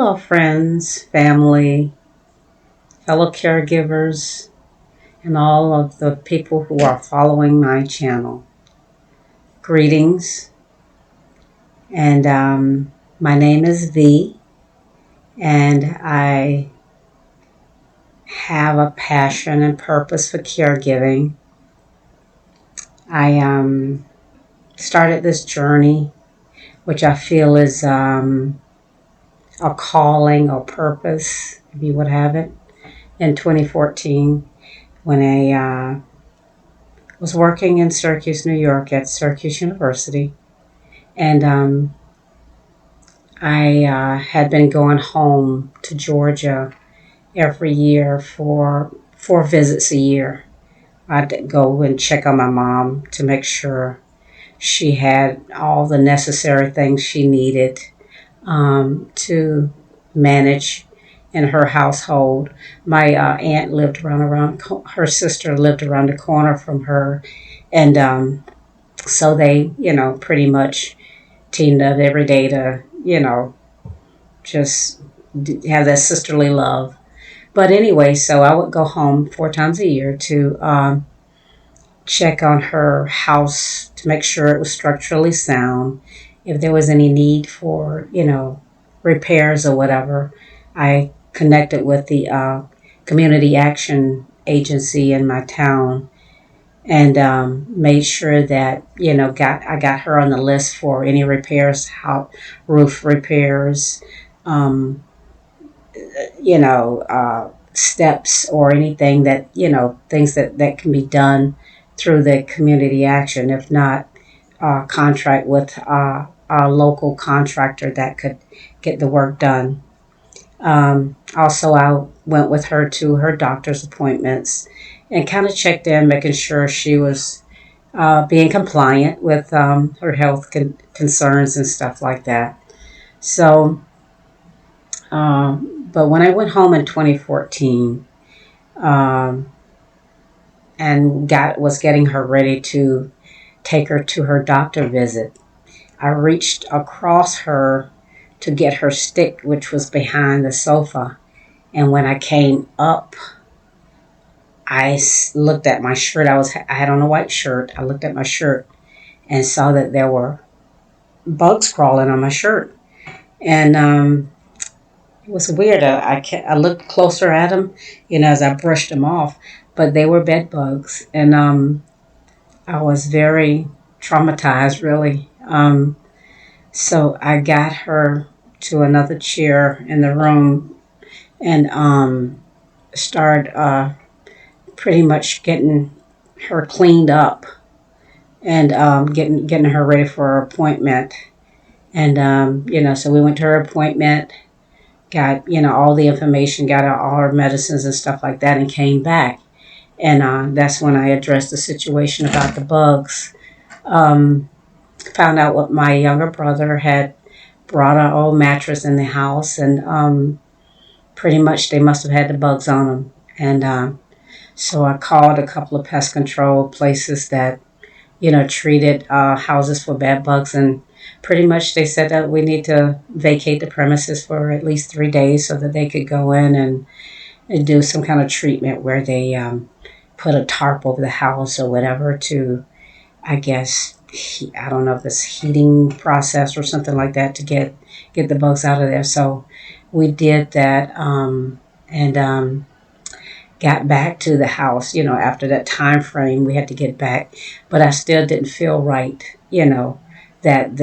Hello, friends, family, fellow caregivers, and all of the people who are following my channel. Greetings, and my name is V, and I have a passion and purpose for caregiving. I started this journey, which I feel is a calling or purpose, if you would have it, in 2014 when I was working in Syracuse, New York at Syracuse University. And I had been going home to Georgia every year for 4 visits a year. I'd go and check on my mom to make sure she had all the necessary things she needed to manage in her household. My aunt lived around her sister lived around the corner from her, and so they, pretty much teamed up every day to, just have that sisterly love. But anyway, so I would go home 4 times a year to check on her house to make sure it was structurally sound. If there was any need for, repairs or whatever, I connected with the community action agency in my town and made sure that I got her on the list for any repairs, roof repairs, um, steps or anything that things that can be done through the community action. If not, contract with a local contractor that could get the work done. Also, I went with her to her doctor's appointments and kind of checked in, making sure she was being compliant with her health concerns and stuff like that. So, but when I went home in 2014 um, and was getting her ready to take her to her doctor visit, I reached across her to get her stick, which was behind the sofa. And when I came up, I looked at my shirt. I had on a white shirt. I looked at my shirt and saw that there were bugs crawling on my shirt. And it was weird. I looked closer at them, as I brushed them off, but they were bed bugs. And I was very traumatized, really. So I got her to another chair in the room and started pretty much getting her cleaned up and getting her ready for her appointment. And so we went to her appointment, got all the information, got all her medicines and stuff like that, and came back. And that's when I addressed the situation about the bugs. Found out what my younger brother had brought an old mattress in the house, and pretty much they must have had the bugs on them. And so I called a couple of pest control places that treated houses for bed bugs, and pretty much they said that we need to vacate the premises for at least 3 days so that they could go in and do some kind of treatment where they put a tarp over the house or whatever to, I guess, I don't know if it's heating process or something like that to get the bugs out of there. So we did that and got back to the house, after that time frame we had to get back. But I still didn't feel right, that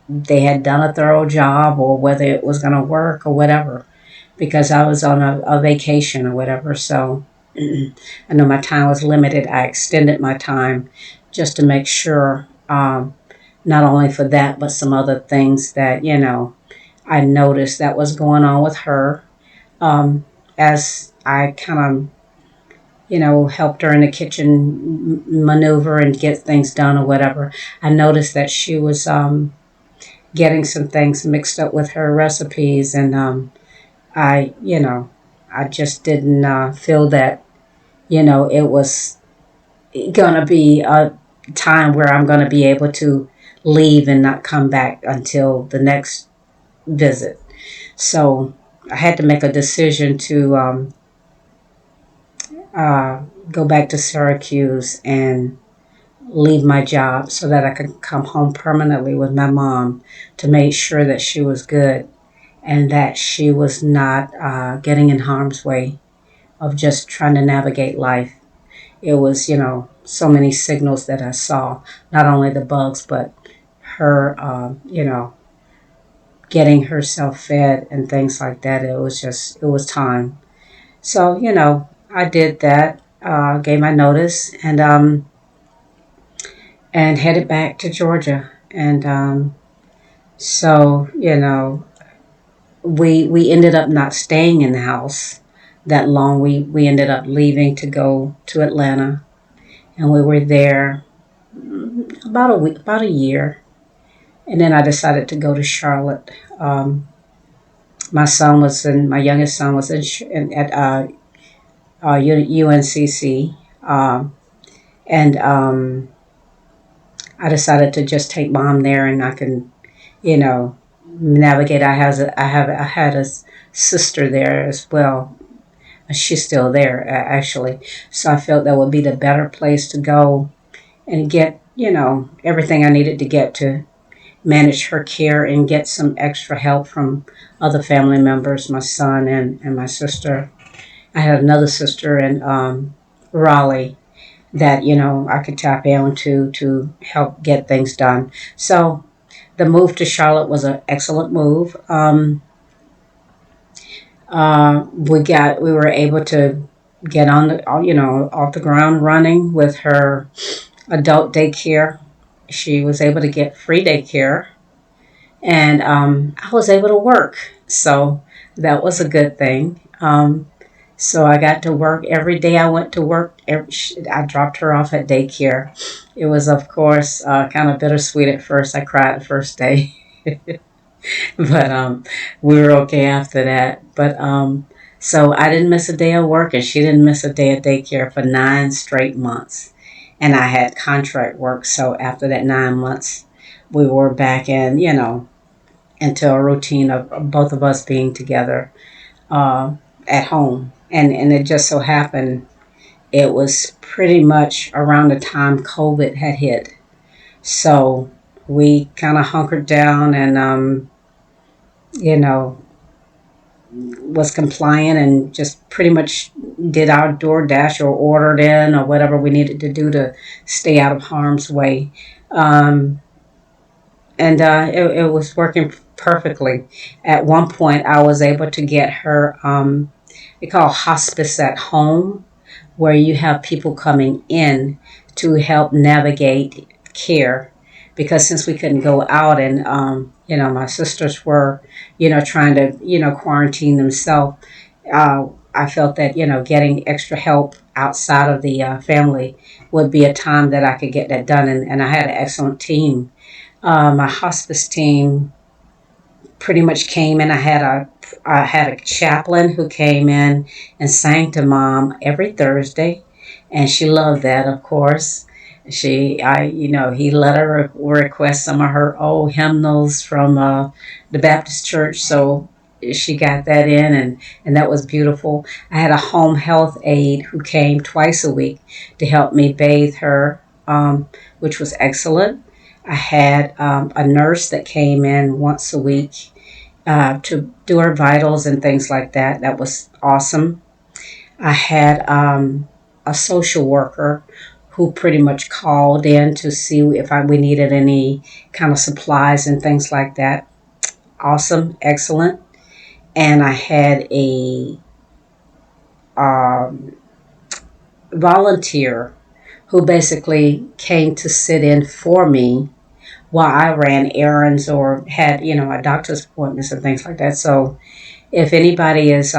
they had done a thorough job or whether it was going to work or whatever, because I was on a vacation or whatever. So I know my time was limited. I extended my time just to make sure, not only for that, but some other things that, I noticed that was going on with her. As I kind of, helped her in the kitchen maneuver and get things done or whatever, I noticed that she was getting some things mixed up with her recipes. And I, I just didn't feel that, it was going to be a time where I'm going to be able to leave and not come back until the next visit. So I had to make a decision to go back to Syracuse and leave my job so that I could come home permanently with my mom to make sure that she was good and that she was not getting in harm's way of just trying to navigate life. It was, so many signals that I saw, not only the bugs, but her, getting herself fed and things like that. It was time. So, I did that, gave my notice, and headed back to Georgia. And so, we ended up not staying in the house that long. We ended up leaving to go to Atlanta, and we were there about a week, about a year, and then I decided to go to Charlotte. My youngest son was at UNCC, and I decided to just take mom there, and I can, you know, navigate. I had a sister there as well. She's still there, actually. So I felt that would be the better place to go and get, everything I needed to get to manage her care and get some extra help from other family members, my son and my sister. I had another sister in Raleigh that, I could tap into to help get things done. So the move to Charlotte was an excellent move. We were able to get on off the ground running with her adult daycare. She was able to get free daycare, and I was able to work. So that was a good thing. So I got to work every day. I went to work. I dropped her off at daycare. It was, of course, kind of bittersweet at first. I cried the first day, but we were okay after that. But so I didn't miss a day of work, and she didn't miss a day of daycare for 9 straight months. And I had contract work, so after that 9 months, we were back in, into a routine of both of us being together at home. And it just so happened it was pretty much around the time COVID had hit. So we kind of hunkered down and, you know, was compliant and just pretty much did our DoorDash or ordered in or whatever we needed to do to stay out of harm's way. Um, and it was working perfectly. At one point, I was able to get her, they call hospice at home, where you have people coming in to help navigate care. Because since we couldn't go out and, my sisters were, trying to, quarantine themselves, I felt that, getting extra help outside of the family would be a time that I could get that done. And I had an excellent team. My hospice team pretty much came in. I had a chaplain who came in and sang to mom every Thursday, and she loved that, of course. He let her request some of her old hymnals from the Baptist church, so she got that in, and that was beautiful. I had a home health aide who came twice a week to help me bathe her, which was excellent. I had a nurse that came in once a week to do her vitals and things like that. That was awesome. I had a social worker who pretty much called in to see if we needed any kind of supplies and things like that. Awesome, excellent. And I had a um, volunteer who basically came to sit in for me while I ran errands or had, my doctor's appointments and things like that. So if anybody is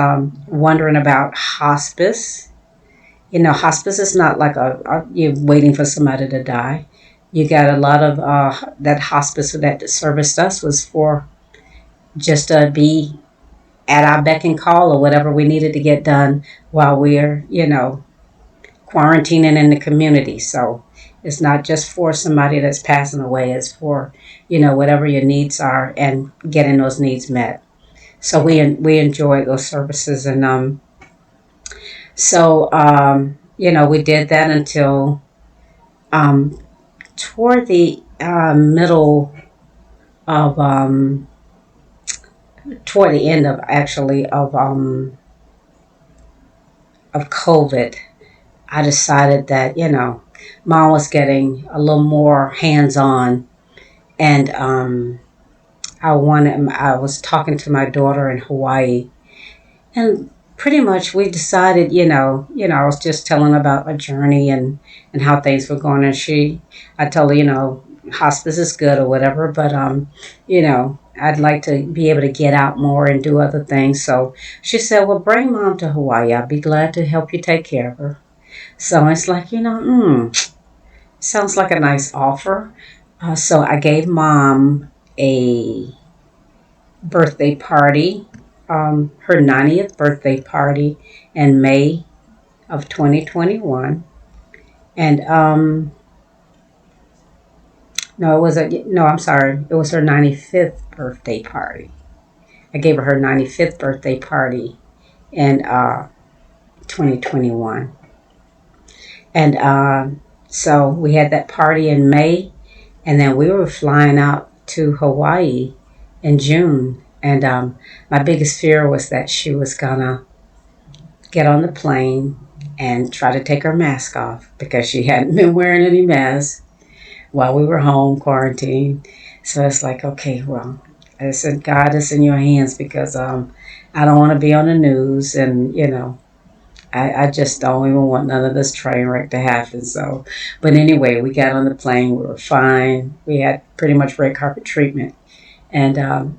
wondering about hospice, hospice is not like you're waiting for somebody to die. You got a lot of that hospice that serviced us was for just to be at our beck and call or whatever we needed to get done while we're, quarantining in the community. So it's not just for somebody that's passing away. It's for, whatever your needs are and getting those needs met. So we enjoyed those services, and we did that until um, toward the middle of toward the end of actually of COVID. I decided that mom was getting a little more hands on, and I was talking to my daughter in Hawaii, and pretty much we decided, I was just telling about my journey and how things were going, and I told her, hospice is good or whatever, but I'd like to be able to get out more and do other things. So she said, well, bring mom to Hawaii. I'll be glad to help you take care of her. So it's like, sounds like a nice offer. So I gave mom a birthday party, her 90th birthday party in May of 2021. And no, I'm sorry, it was her 95th birthday party. I gave her her 95th birthday party in 2021. And so we had that party in May, and then we were flying out to Hawaii in June. And my biggest fear was that she was gonna get on the plane and try to take her mask off because she hadn't been wearing any mask while we were home quarantined. So it's like, okay, well, I said, God, it's in your hands because I don't want to be on the news, and I just don't even want none of this train wreck to happen. So, but anyway, we got on the plane. We were fine. We had pretty much red carpet treatment, and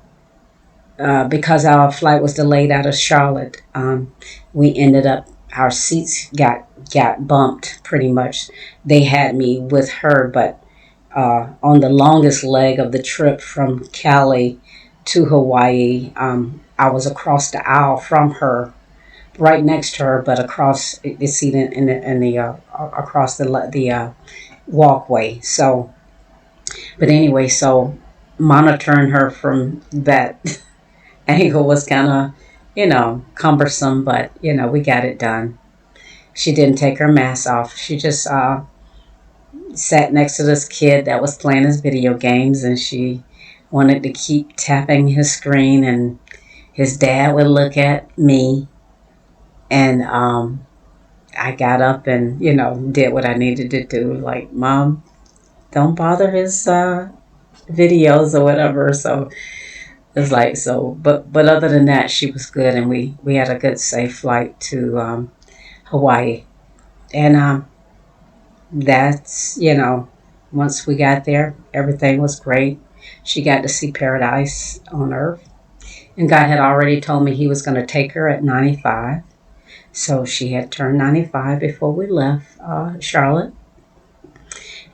because our flight was delayed out of Charlotte, we ended up our seats got bumped pretty much. They had me with her, but on the longest leg of the trip from Cali to Hawaii, I was across the aisle from her, right next to her, but across the seat in the across the walkway. So, but anyway, so monitoring her from that angle was kind of, cumbersome, but we got it done. She didn't take her mask off. She just sat next to this kid that was playing his video games, and she wanted to keep tapping his screen, and his dad would look at me, and I got up and did what I needed to do, like, mom, don't bother his videos or whatever. So it's like, so, but other than that, she was good, and we had a good safe flight to Hawaii. And that's, once we got there, everything was great. She got to see paradise on earth. And God had already told me he was going to take her at 95. So she had turned 95 before we left Charlotte.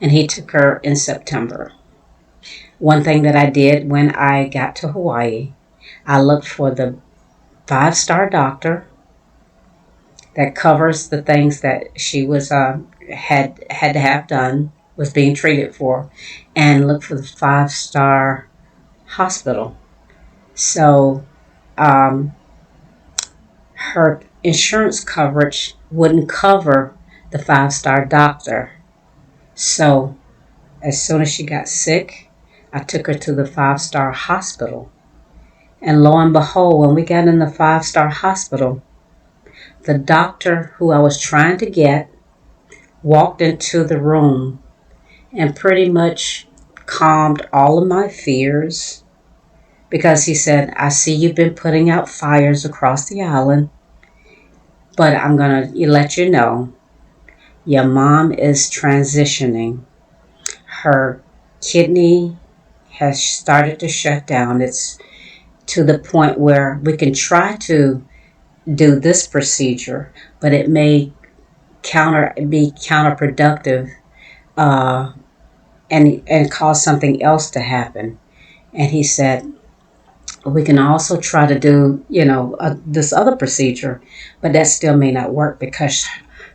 And he took her in September. One thing that I did when I got to Hawaii, I looked for the 5-star doctor that covers the things that she was had to have done, was being treated for, and look for the 5-star hospital. So her insurance coverage wouldn't cover the 5-star doctor. So as soon as she got sick, I took her to the 5-star hospital. And lo and behold, when we got in the 5-star hospital, the doctor who I was trying to get walked into the room and pretty much calmed all of my fears, because he said, I see you've been putting out fires across the island, but I'm going to let you know your mom is transitioning. Her kidney has started to shut down. It's to the point where we can try to do this procedure, but it may be counterproductive and cause something else to happen. And he said, we can also try to do, this other procedure, but that still may not work because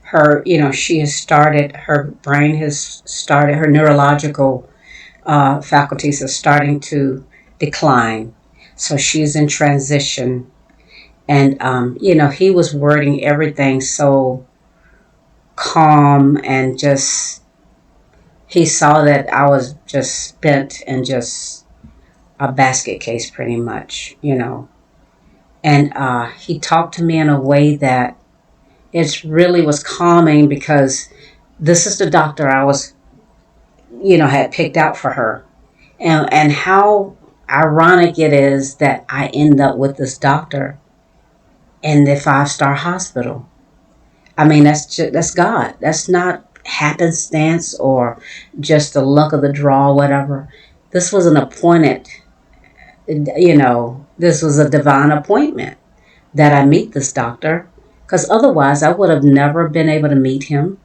her, she has started, her brain has started, her neurological faculties are starting to decline. So she's in transition. And, he was wording everything so calm and just, he saw that I was just spent and just a basket case pretty much. And he talked to me in a way that it really was calming because this is the doctor I was, had picked out for her. And how ironic it is that I end up with this doctor in the 5-star hospital. I mean, that's God. That's not happenstance or just the luck of the draw, whatever. This was an appointed, this was a divine appointment that I meet this doctor, because otherwise I would have never been able to meet him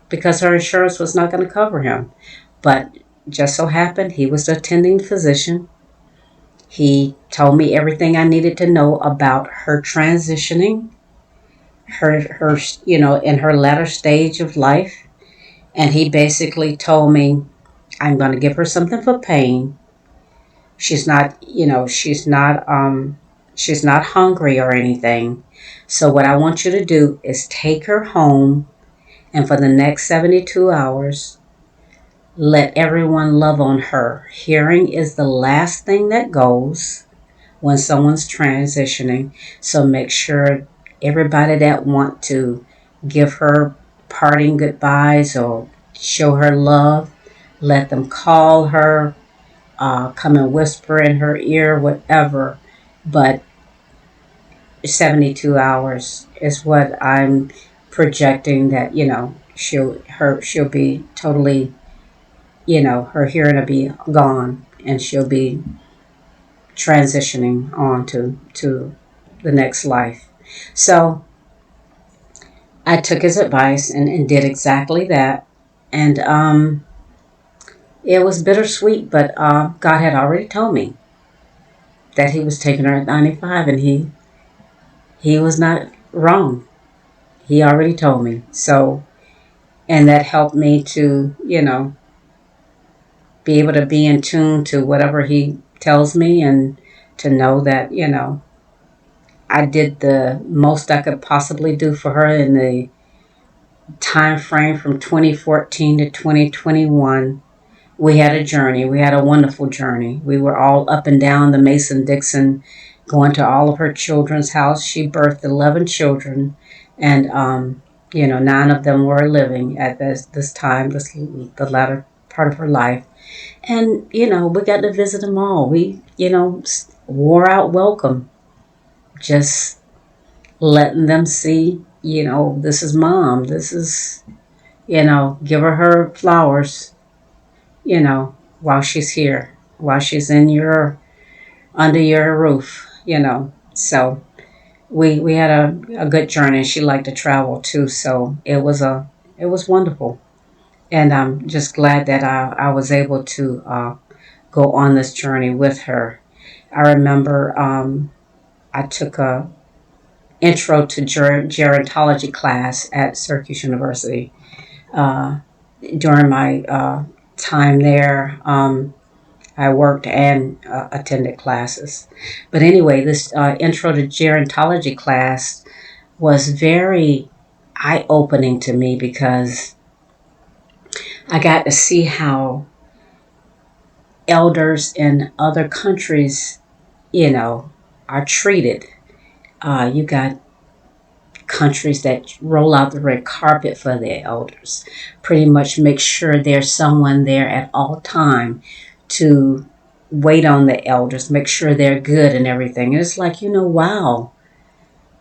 because her insurance was not going to cover him. But just so happened he was the attending physician. He told me everything I needed to know about her transitioning, her in her latter stage of life. And he basically told me, I'm going to give her something for pain. She's not hungry or anything. So what I want you to do is take her home, and for the next 72 hours, let everyone love on her. Hearing is the last thing that goes when someone's transitioning. So make sure everybody that want to give her parting goodbyes or show her love, let them call her, come and whisper in her ear, whatever. But 72 hours is what I'm projecting that, she'll be totally, her hearing will be gone and she'll be transitioning on to the next life. So I took his advice and did exactly that. And it was bittersweet, but God had already told me that he was taking her at 95, and he was not wrong. He already told me. So, and that helped me to, be able to be in tune to whatever he tells me, and to know that, I did the most I could possibly do for her in the time frame from 2014 to 2021. We had a journey. We had a wonderful journey. We were all up and down the Mason-Dixon, going to all of her children's house. She birthed 11 children, and 9 of them were living at this time, the latter part of her life. And we got to visit them all. We wore out welcome, just letting them see, this is mom. This is, give her flowers, while she's here, while she's under your roof. So we had a good journey. She liked to travel too, so it was wonderful. And I'm just glad that I was able to go on this journey with her. I remember I took a intro to gerontology class at Syracuse University during my time there. I worked and attended classes. But anyway, this intro to gerontology class was very eye-opening to me because I got to see how elders in other countries, are treated. You got countries that roll out the red carpet for their elders, pretty much make sure there's someone there at all time to wait on the elders, make sure they're good and everything. And it's like, wow,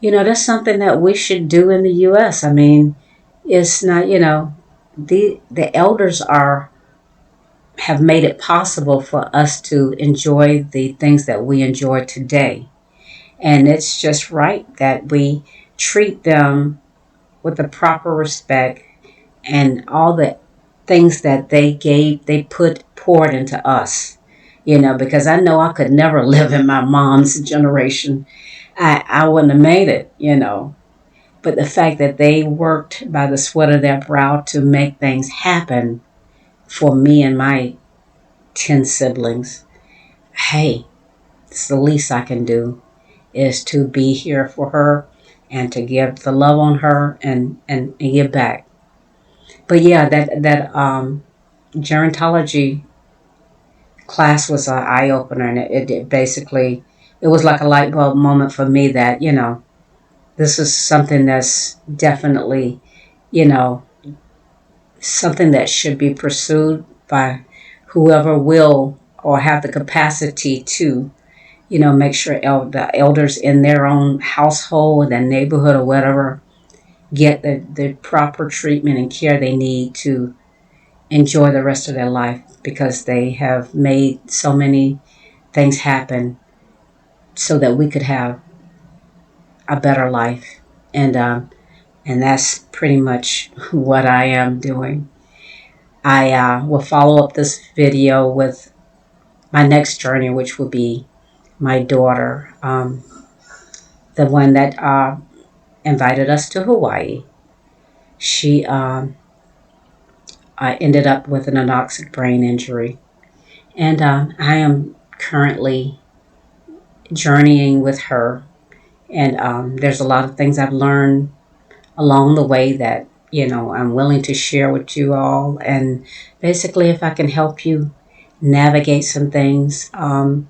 that's something that we should do in the U.S. I mean, it's not, the elders have made it possible for us to enjoy the things that we enjoy today. And it's just right that we treat them with the proper respect and all the things that they poured into us. Because I know I could never live in my mom's generation. I wouldn't have made it. But the fact that they worked by the sweat of their brow to make things happen for me and my 10 siblings, hey, It's the least I can do is to be here for her and to give the love on her and give back. But yeah, that gerontology class was an eye opener, and it basically it was like a light bulb moment for me that this is something that's definitely you know something that should be pursued by whoever will or have the capacity to make sure the elders in their own household, their neighborhood, or whatever get the proper treatment and care they need to enjoy the rest of their life, because they have made so many things happen so that we could have a better life. And that's pretty much what I am doing. I will follow up this video with my next journey, which will be my daughter, the one that invited us to Hawaii. She ended up with an anoxic brain injury. And I am currently journeying with her. And there's a lot of things I've learned along the way that, I'm willing to share with you all. And basically, if I can help you navigate some things and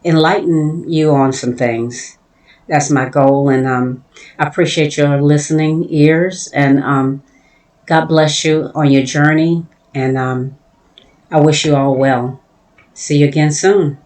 enlighten you on some things, that's my goal. And I appreciate your listening ears. And God bless you on your journey. And I wish you all well. See you again soon.